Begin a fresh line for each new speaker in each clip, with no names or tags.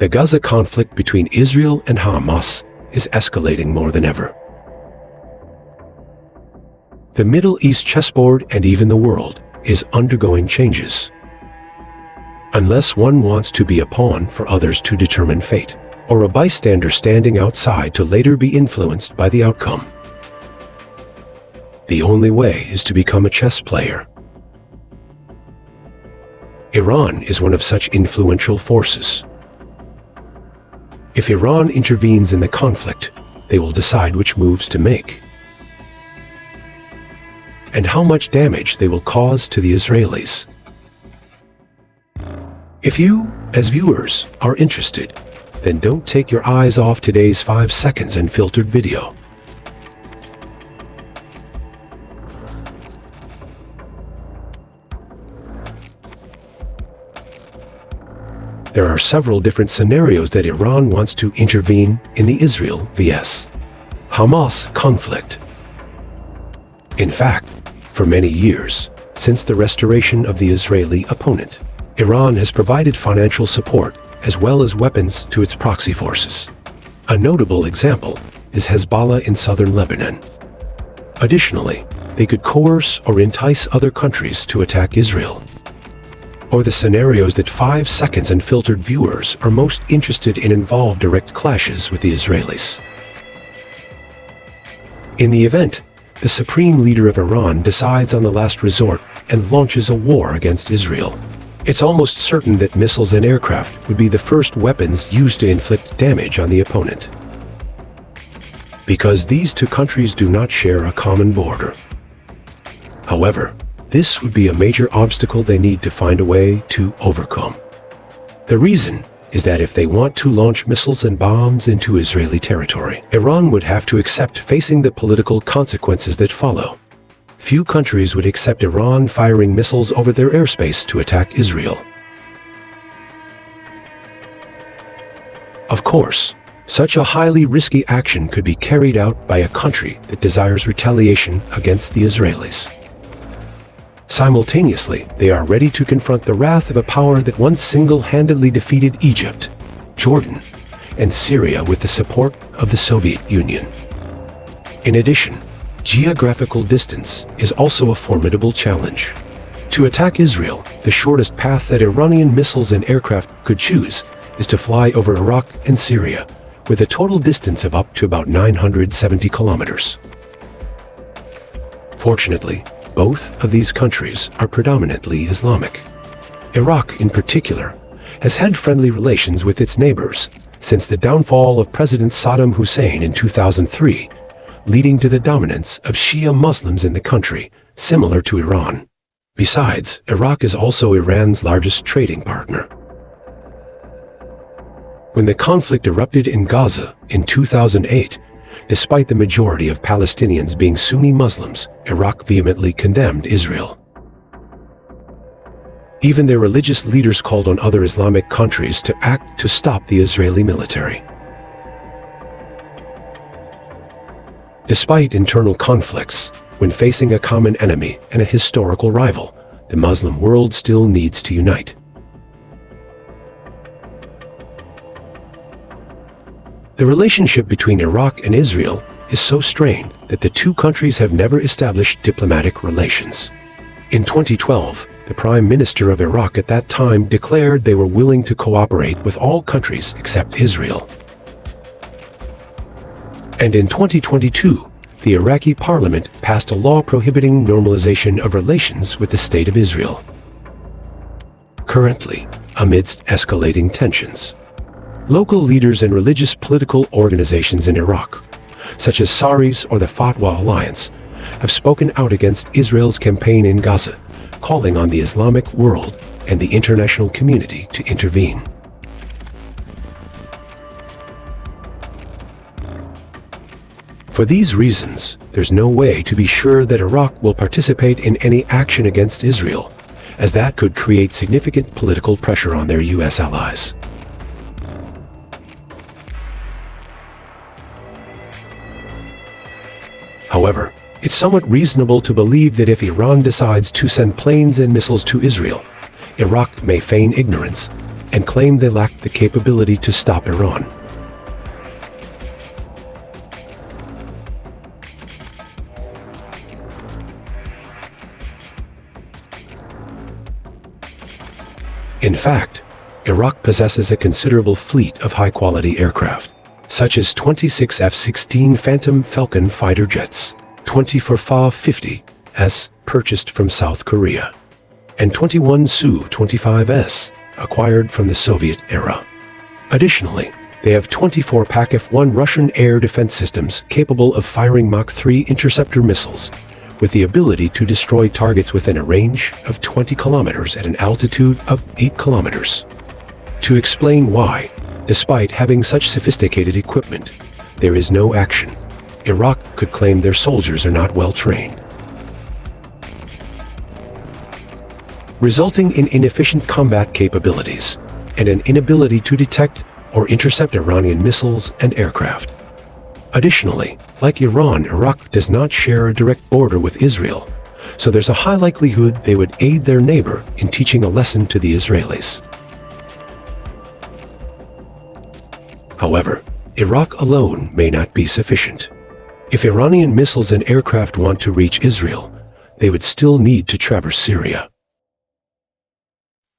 The Gaza conflict between Israel and Hamas is escalating more than ever. The Middle East chessboard and even the world is undergoing changes. Unless one wants to be a pawn for others to determine fate, or a bystander standing outside to later be influenced by the outcome. The only way is to become a chess player. Iran is one of such influential forces. If Iran intervenes in the conflict, they will decide which moves to make and how much damage they will cause to the Israelis. If you, as viewers, are interested, then don't take your eyes off today's 5 seconds unfiltered video. There are several different scenarios that Iran wants to intervene in the Israel vs. Hamas conflict. In fact, for many years, since the restoration of the Israeli opponent, Iran has provided financial support as well as weapons to its proxy forces. A notable example is Hezbollah in southern Lebanon. Additionally, they could coerce or entice other countries to attack Israel. Or the scenarios that 5 seconds unfiltered viewers are most interested in involve direct clashes with the Israelis. In the event, the supreme leader of Iran decides on the last resort and launches a war against Israel. It's almost certain that missiles and aircraft would be the first weapons used to inflict damage on the opponent. Because these two countries do not share a common border. However, this would be a major obstacle they need to find a way to overcome. The reason is that if they want to launch missiles and bombs into Israeli territory, Iran would have to accept facing the political consequences that follow. Few countries would accept Iran firing missiles over their airspace to attack Israel. Of course, such a highly risky action could be carried out by a country that desires retaliation against the Israelis. Simultaneously, they are ready to confront the wrath of a power that once single-handedly defeated Egypt, Jordan, and Syria with the support of the Soviet Union. In addition, geographical distance is also a formidable challenge. To attack Israel, the shortest path that Iranian missiles and aircraft could choose is to fly over Iraq and Syria, with a total distance of up to about 970 kilometers. Fortunately, both of these countries are predominantly Islamic. Iraq, in particular, has had friendly relations with its neighbors since the downfall of President Saddam Hussein in 2003, leading to the dominance of Shia Muslims in the country, similar to Iran. Besides, Iraq is also Iran's largest trading partner. When the conflict erupted in Gaza in 2008, despite the majority of Palestinians being Sunni Muslims, Iraq vehemently condemned Israel. Even their religious leaders called on other Islamic countries to act to stop the Israeli military. Despite internal conflicts, when facing a common enemy and a historical rival, the Muslim world still needs to unite. The relationship between Iraq and Israel is so strained that the two countries have never established diplomatic relations. In 2012, the Prime Minister of Iraq at that time declared they were willing to cooperate with all countries except Israel. And in 2022, the Iraqi parliament passed a law prohibiting normalization of relations with the State of Israel. Currently, amidst escalating tensions, local leaders and religious political organizations in Iraq, such as Saris or the Fatwa Alliance, have spoken out against Israel's campaign in Gaza, calling on the Islamic world and the international community to intervene. For these reasons, there's no way to be sure that Iraq will participate in any action against Israel, as that could create significant political pressure on their U.S. allies. However, it's somewhat reasonable to believe that if Iran decides to send planes and missiles to Israel, Iraq may feign ignorance and claim they lacked the capability to stop Iran. In fact, Iraq possesses a considerable fleet of high-quality aircraft, such as 26 F-16 Phantom Falcon fighter jets, 24 Fa-50s purchased from South Korea, and 21 Su-25s acquired from the Soviet era. Additionally, they have 24 PAK-F-1 Russian air defense systems capable of firing Mach 3 interceptor missiles, with the ability to destroy targets within a range of 20 kilometers at an altitude of 8 kilometers. To explain why, despite having such sophisticated equipment, there is no action, Iraq could claim their soldiers are not well trained, resulting in inefficient combat capabilities and an inability to detect or intercept Iranian missiles and aircraft. Additionally, like Iran, Iraq does not share a direct border with Israel, so there's a high likelihood they would aid their neighbor in teaching a lesson to the Israelis. However, Iraq alone may not be sufficient. If Iranian missiles and aircraft want to reach Israel, they would still need to traverse Syria.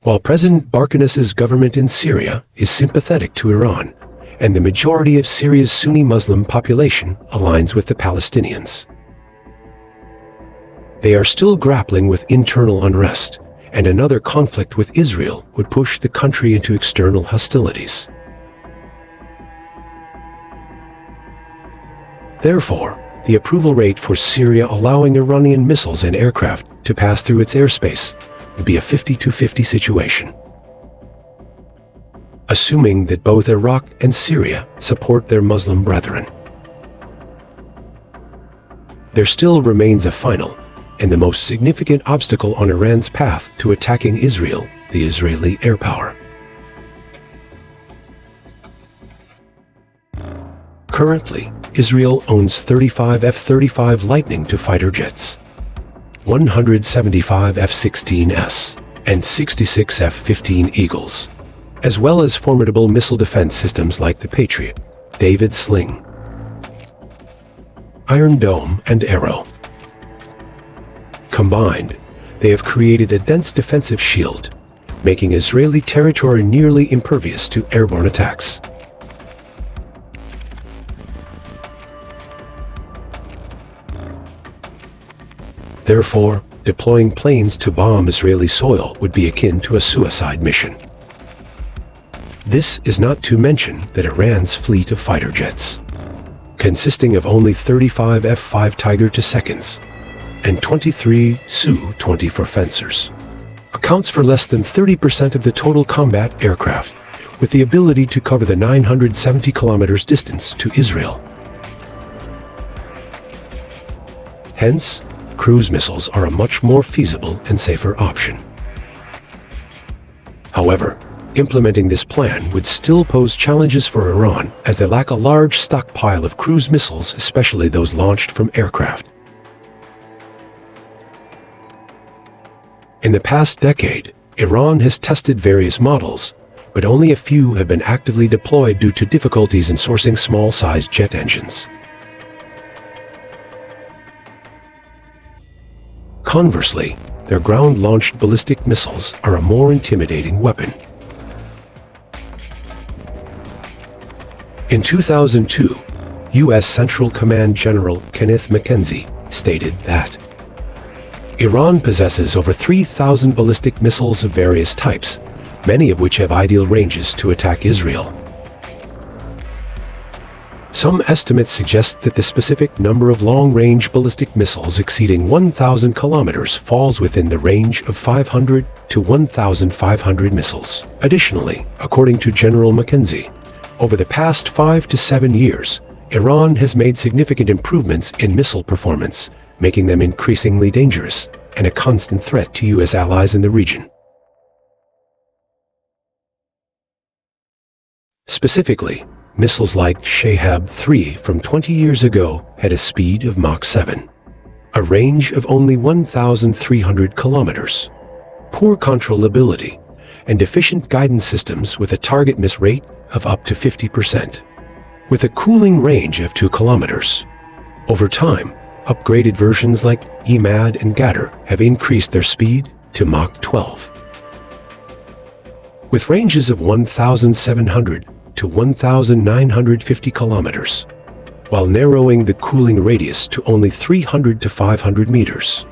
While President Barkanas's government in Syria is sympathetic to Iran, and the majority of Syria's Sunni Muslim population aligns with the Palestinians, they are still grappling with internal unrest, and another conflict with Israel would push the country into external hostilities. Therefore, the approval rate for Syria allowing Iranian missiles and aircraft to pass through its airspace would be a 50-50 situation, assuming that both Iraq and Syria support their Muslim brethren. There still remains a final and the most significant obstacle on Iran's path to attacking Israel: the Israeli air power. Currently, Israel owns 35 F-35 Lightning II fighter jets, 175 F-16s, and 66 F-15 Eagles, as well as formidable missile defense systems like the Patriot, David Sling, Iron Dome, and Arrow. Combined, they have created a dense defensive shield, making Israeli territory nearly impervious to airborne attacks. Therefore, deploying planes to bomb Israeli soil would be akin to a suicide mission. This is not to mention that Iran's fleet of fighter jets, consisting of only 35 F-5 Tiger II and 23 Su-24 Fencers, accounts for less than 30% of the total combat aircraft, with the ability to cover the 970 kilometers distance to Israel. Hence, cruise missiles are a much more feasible and safer option. However, implementing this plan would still pose challenges for Iran, as they lack a large stockpile of cruise missiles, especially those launched from aircraft. In the past decade, Iran has tested various models, but only a few have been actively deployed due to difficulties in sourcing small-sized jet engines. Conversely, their ground-launched ballistic missiles are a more intimidating weapon. In 2002, U.S. Central Command General Kenneth McKenzie stated that Iran possesses over 3,000 ballistic missiles of various types, many of which have ideal ranges to attack Israel. Some estimates suggest that the specific number of long-range ballistic missiles exceeding 1,000 kilometers falls within the range of 500 to 1,500 missiles. Additionally, according to General McKenzie, over the past 5 to 7 years, Iran has made significant improvements in missile performance, making them increasingly dangerous and a constant threat to U.S. allies in the region. Specifically, missiles like Shahab-3 from 20 years ago had a speed of Mach 7, a range of only 1,300 kilometers, poor controllability, and deficient guidance systems with a target miss rate of up to 50%. With a cooling range of 2 kilometers. Over time, upgraded versions like EMAD and Gatter have increased their speed to Mach 12. With ranges of 1,700 to 1,950 kilometers, while narrowing the cooling radius to only 300 to 500 meters.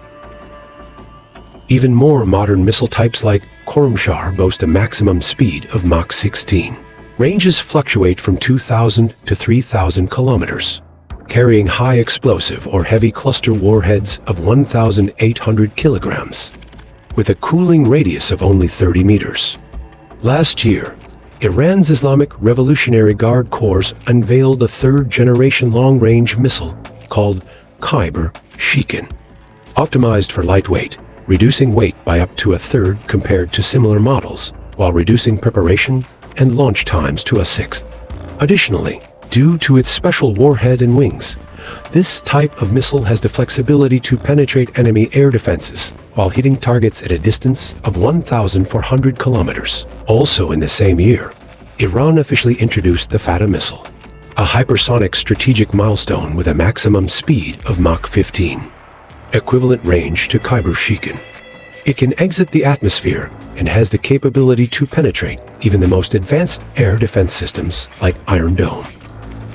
Even more modern missile types like Khorramshahr boast a maximum speed of Mach 16. Ranges fluctuate from 2,000 to 3,000 kilometers, carrying high explosive or heavy cluster warheads of 1,800 kilograms, with a cooling radius of only 30 meters. Last year, Iran's Islamic Revolutionary Guard Corps unveiled a third-generation long-range missile called Khyber-Shikan, optimized for lightweight, reducing weight by up to a third compared to similar models, while reducing preparation and launch times to a sixth. Additionally, due to its special warhead and wings, this type of missile has the flexibility to penetrate enemy air defenses while hitting targets at a distance of 1,400 kilometers. Also in the same year, Iran officially introduced the Fatah missile, a hypersonic strategic milestone with a maximum speed of Mach 15, equivalent range to Khyber-Shikan. It can exit the atmosphere and has the capability to penetrate even the most advanced air defense systems like Iron Dome.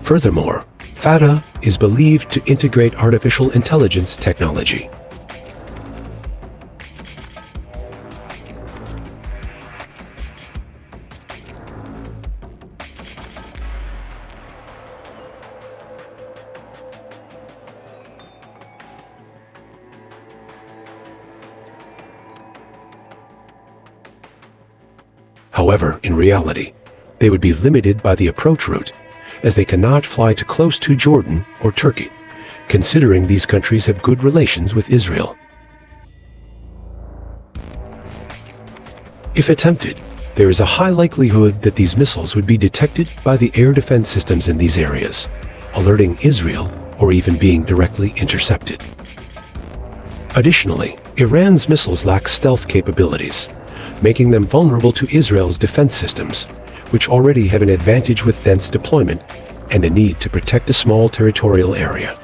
Furthermore, Fatah is believed to integrate artificial intelligence technology. However, in reality, they would be limited by the approach route, as they cannot fly too close to Jordan or Turkey, considering these countries have good relations with Israel. If attempted, there is a high likelihood that these missiles would be detected by the air defense systems in these areas, alerting Israel or even being directly intercepted. Additionally, Iran's missiles lack stealth capabilities, making them vulnerable to Israel's defense systems, which already have an advantage with dense deployment and the need to protect a small territorial area.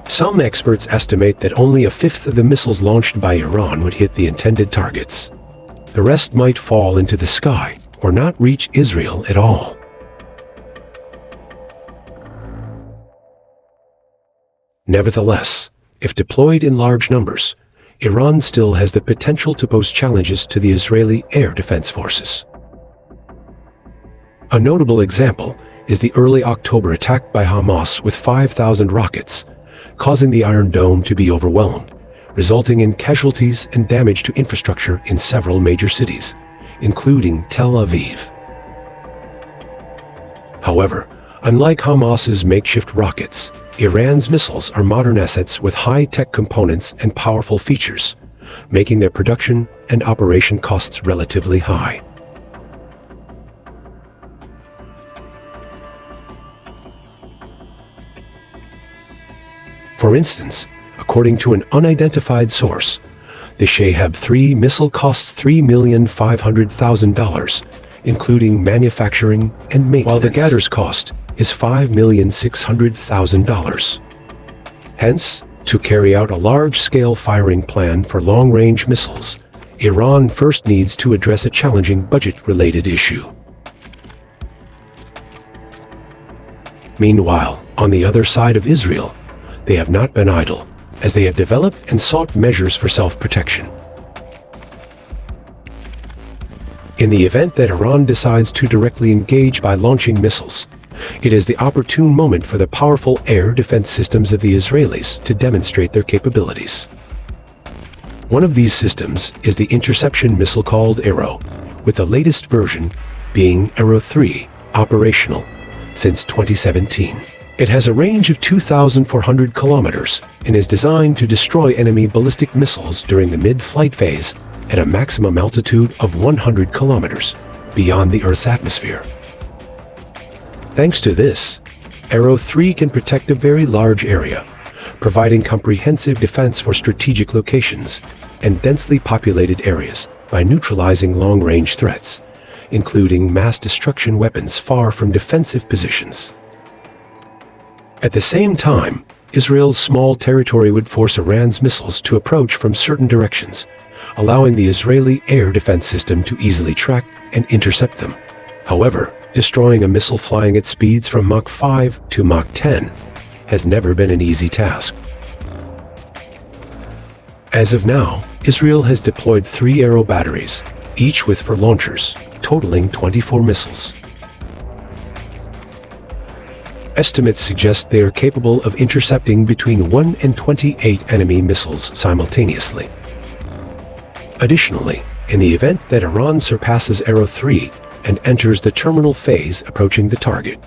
Some experts estimate that only a fifth of the missiles launched by Iran would hit the intended targets. The rest might fall into the sky or not reach Israel at all. Nevertheless, if deployed in large numbers, Iran still has the potential to pose challenges to the Israeli air defense forces. A notable example is the early October attack by Hamas with 5,000 rockets, causing the Iron Dome to be overwhelmed, resulting in casualties and damage to infrastructure in several major cities, including Tel Aviv. However, unlike Hamas's makeshift rockets, Iran's missiles are modern assets with high-tech components and powerful features, making their production and operation costs relatively high. For instance, according to an unidentified source, the Shahab-3 missile costs $3,500,000, including manufacturing and maintenance, while the Gatter's cost is $5,600,000. Hence, to carry out a large-scale firing plan for long-range missiles, Iran first needs to address a challenging budget-related issue. Meanwhile, on the other side of Israel, they have not been idle, as they have developed and sought measures for self-protection. In the event that Iran decides to directly engage by launching missiles, it is the opportune moment for the powerful air defense systems of the Israelis to demonstrate their capabilities. One of these systems is the interception missile called Arrow, with the latest version being Arrow 3 operational since 2017. It has a range of 2,400 kilometers and is designed to destroy enemy ballistic missiles during the mid-flight phase at a maximum altitude of 100 kilometers beyond the Earth's atmosphere. Thanks to this, Arrow 3 can protect a very large area, providing comprehensive defense for strategic locations and densely populated areas by neutralizing long-range threats, including mass destruction weapons far from defensive positions. At the same time, Israel's small territory would force Iran's missiles to approach from certain directions, allowing the Israeli air defense system to easily track and intercept them. However, destroying a missile flying at speeds from Mach 5 to Mach 10 has never been an easy task. As of now, Israel has deployed 3 Arrow batteries, each with 4 launchers, totaling 24 missiles. Estimates suggest they are capable of intercepting between 1 and 28 enemy missiles simultaneously. Additionally, in the event that Iran surpasses Arrow 3 and enters the terminal phase approaching the target,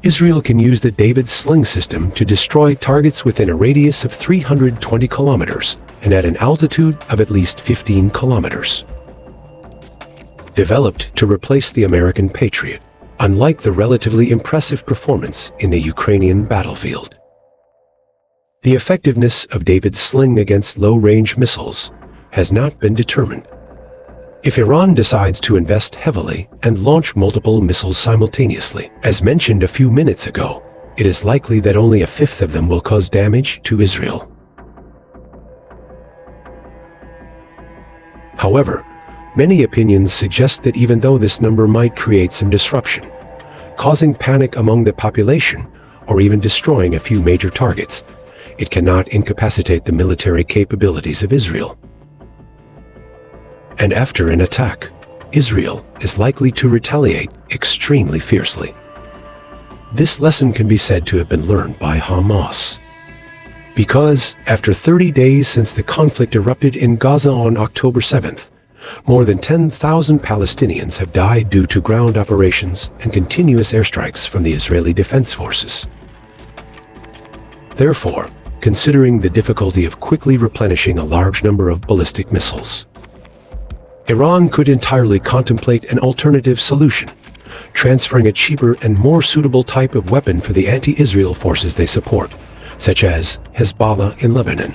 Israel can use the David Sling system to destroy targets within a radius of 320 kilometers and at an altitude of at least 15 kilometers. Developed to replace the American Patriot, unlike the relatively impressive performance in the Ukrainian battlefield. The effectiveness of David's Sling against low-range missiles has not been determined. If Iran decides to invest heavily and launch multiple missiles simultaneously, as mentioned a few minutes ago, it is likely that only a fifth of them will cause damage to Israel. However, many opinions suggest that even though this number might create some disruption, causing panic among the population, or even destroying a few major targets, it cannot incapacitate the military capabilities of Israel. And after an attack, Israel is likely to retaliate extremely fiercely. This lesson can be said to have been learned by Hamas. Because, after 30 days since the conflict erupted in Gaza on October 7th, more than 10,000 Palestinians have died due to ground operations and continuous airstrikes from the Israeli Defense Forces. Therefore, considering the difficulty of quickly replenishing a large number of ballistic missiles, Iran could entirely contemplate an alternative solution, transferring a cheaper and more suitable type of weapon for the anti-Israel forces they support, such as Hezbollah in Lebanon.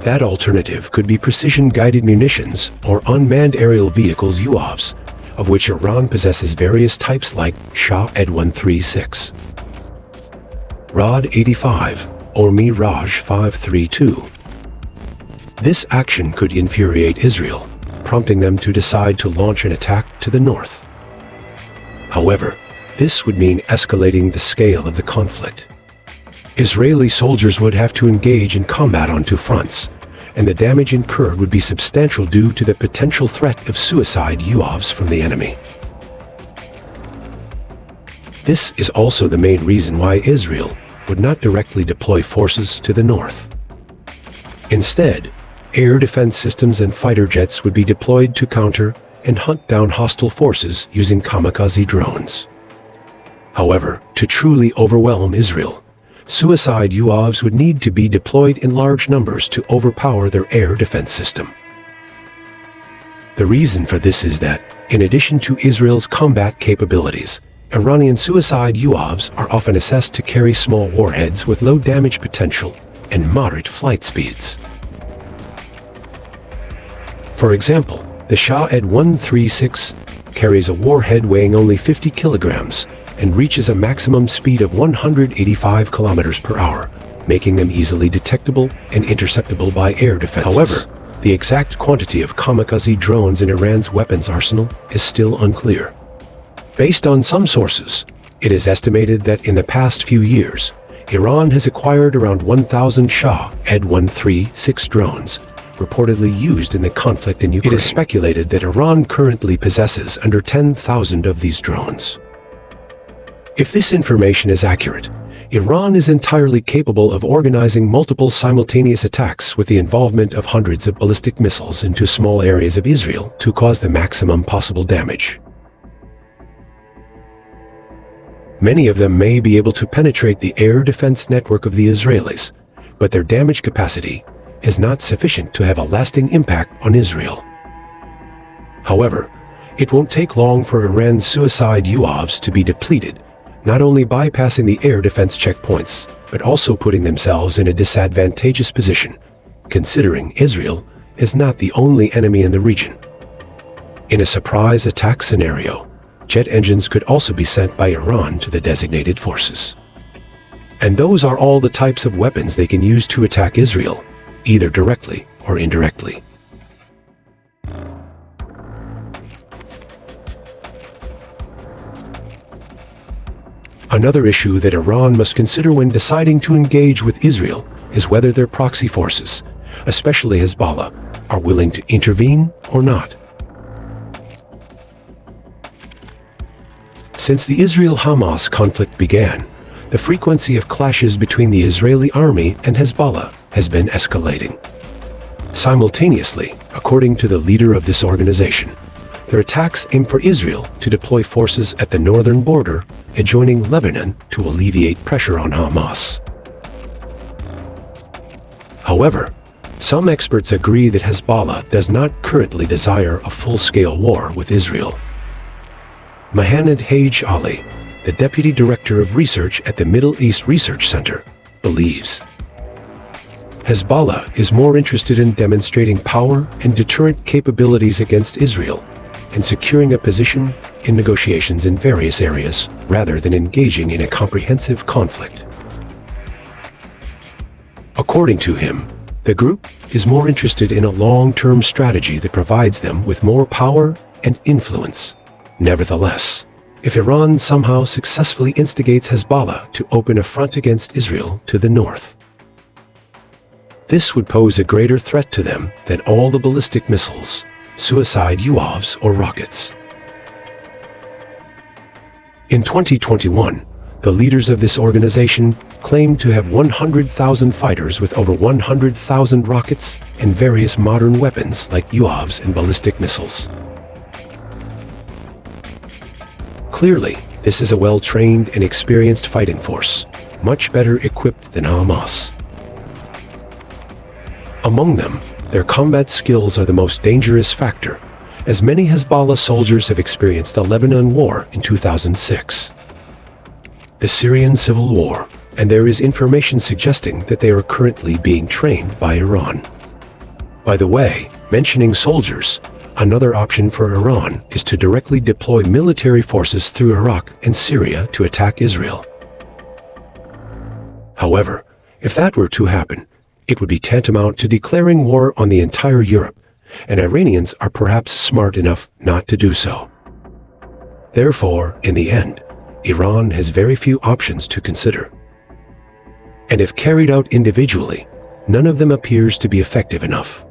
That alternative could be precision-guided munitions or unmanned aerial vehicles UAVs, of which Iran possesses various types like Shahed 136, Rod 85, or Mirage 532. This action could infuriate Israel, prompting them to decide to launch an attack to the north. However, this would mean escalating the scale of the conflict. Israeli soldiers would have to engage in combat on 2 fronts, and the damage incurred would be substantial due to the potential threat of suicide UAVs from the enemy. This is also the main reason why Israel would not directly deploy forces to the north. Instead, air defense systems and fighter jets would be deployed to counter and hunt down hostile forces using kamikaze drones. However, to truly overwhelm Israel, suicide UAVs would need to be deployed in large numbers to overpower their air defense system. The reason for this is that, in addition to Israel's combat capabilities, Iranian suicide UAVs are often assessed to carry small warheads with low damage potential and moderate flight speeds. For example, the Shahed 136 carries a warhead weighing only 50 kilograms and reaches a maximum speed of 185 kilometers per hour, making them easily detectable and interceptable by air defenses. However, the exact quantity of kamikaze drones in Iran's weapons arsenal is still unclear. Based on some sources, it is estimated that in the past few years, Iran has acquired around 1,000 Shahed 136 drones, reportedly used in the conflict in Ukraine. It is speculated that Iran currently possesses under 10,000 of these drones. If this information is accurate, Iran is entirely capable of organizing multiple simultaneous attacks with the involvement of hundreds of ballistic missiles into small areas of Israel to cause the maximum possible damage. Many of them may be able to penetrate the air defense network of the Israelis, but their damage capacity is not sufficient to have a lasting impact on Israel. However, It won't take long for Iran's suicide UAVs to be depleted, not only bypassing the air defense checkpoints, but also putting themselves in a disadvantageous position, considering Israel is not the only enemy in the region. In a surprise attack scenario, jet engines could also be sent by Iran to the designated forces. And those are all the types of weapons they can use to attack Israel, either directly or indirectly. Another issue that Iran must consider when deciding to engage with Israel is whether their proxy forces, especially Hezbollah, are willing to intervene or not. Since the Israel-Hamas conflict began, the frequency of clashes between the Israeli army and Hezbollah has been escalating. Simultaneously, according to the leader of this organization, their attacks aim for Israel to deploy forces at the northern border adjoining Lebanon to alleviate pressure on Hamas. However, some experts agree that Hezbollah does not currently desire a full-scale war with Israel. Mohanad Hage Ali, the deputy director of research at the Middle East Research Center, believes Hezbollah is more interested in demonstrating power and deterrent capabilities against Israel and securing a position in negotiations in various areas rather than engaging in a comprehensive conflict. According to him, the group is more interested in a long-term strategy that provides them with more power and influence. Nevertheless, if Iran somehow successfully instigates Hezbollah to open a front against Israel to the north, this would pose a greater threat to them than all the ballistic missiles, suicide UAVs, or rockets. In 2021, the leaders of this organization claimed to have 100,000 fighters with over 100,000 rockets and various modern weapons like UAVs and ballistic missiles. Clearly, this is a well-trained and experienced fighting force, much better equipped than Hamas. Among them, their combat skills are the most dangerous factor, as many Hezbollah soldiers have experienced the Lebanon War in 2006, the Syrian Civil War, and there is information suggesting that they are currently being trained by Iran. By the way, mentioning soldiers, another option for Iran is to directly deploy military forces through Iraq and Syria to attack Israel. However, if that were to happen, it would be tantamount to declaring war on the entire Europe, and Iranians are perhaps smart enough not to do so. Therefore, in the end, Iran has very few options to consider. And if carried out individually, none of them appears to be effective enough.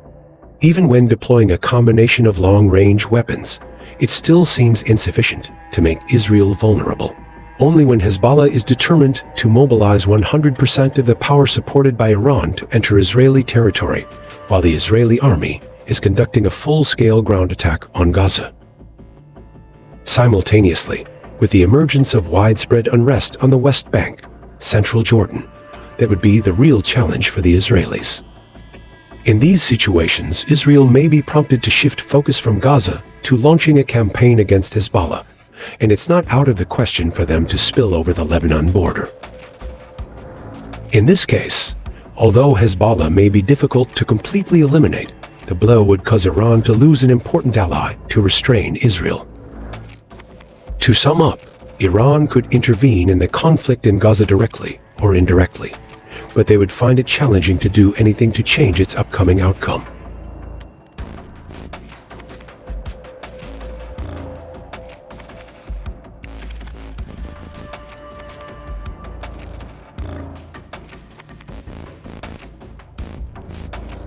Even when deploying a combination of long-range weapons, it still seems insufficient to make Israel vulnerable. Only when Hezbollah is determined to mobilize 100% of the power supported by Iran to enter Israeli territory, while the Israeli army is conducting a full-scale ground attack on Gaza. Simultaneously, with the emergence of widespread unrest on the West Bank, central Jordan, that would be the real challenge for the Israelis. In these situations, Israel may be prompted to shift focus from Gaza to launching a campaign against Hezbollah, and it's not out of the question for them to spill over the Lebanon border. In this case, although Hezbollah may be difficult to completely eliminate, the blow would cause Iran to lose an important ally to restrain Israel. To sum up, Iran could intervene in the conflict in Gaza directly or indirectly, but they would find it challenging to do anything to change its upcoming outcome.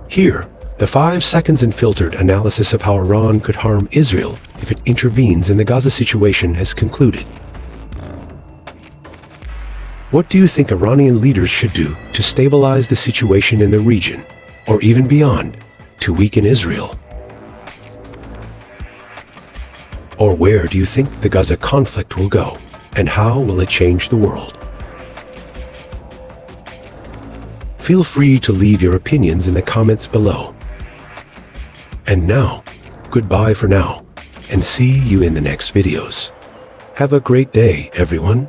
Here, the 5 seconds unfiltered analysis of how Iran could harm Israel if it intervenes in the Gaza situation has concluded. What do you think Iranian leaders should do to stabilize the situation in the region, or even beyond, to weaken Israel? Or where do you think the Gaza conflict will go, and how will it change the world? Feel free to leave your opinions in the comments below. And now, goodbye for now. and see you in the next videos. Have a great day, everyone.